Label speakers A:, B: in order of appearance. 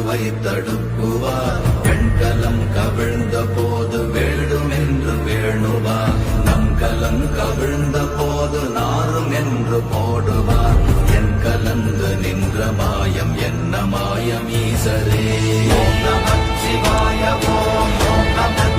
A: மதுவை தடுக்குவார். வெண்கலம் கவிழ்ந்த போது வேண்டுமென்று வேணுவார். நம் கலம் கவிழ்ந்த போது நாரும் என்று போடுவார். என் கலந்து நின்ற மாயம் என்ன மாயம் ஈசரே. ஓம் நம சிவாய ஓம் நம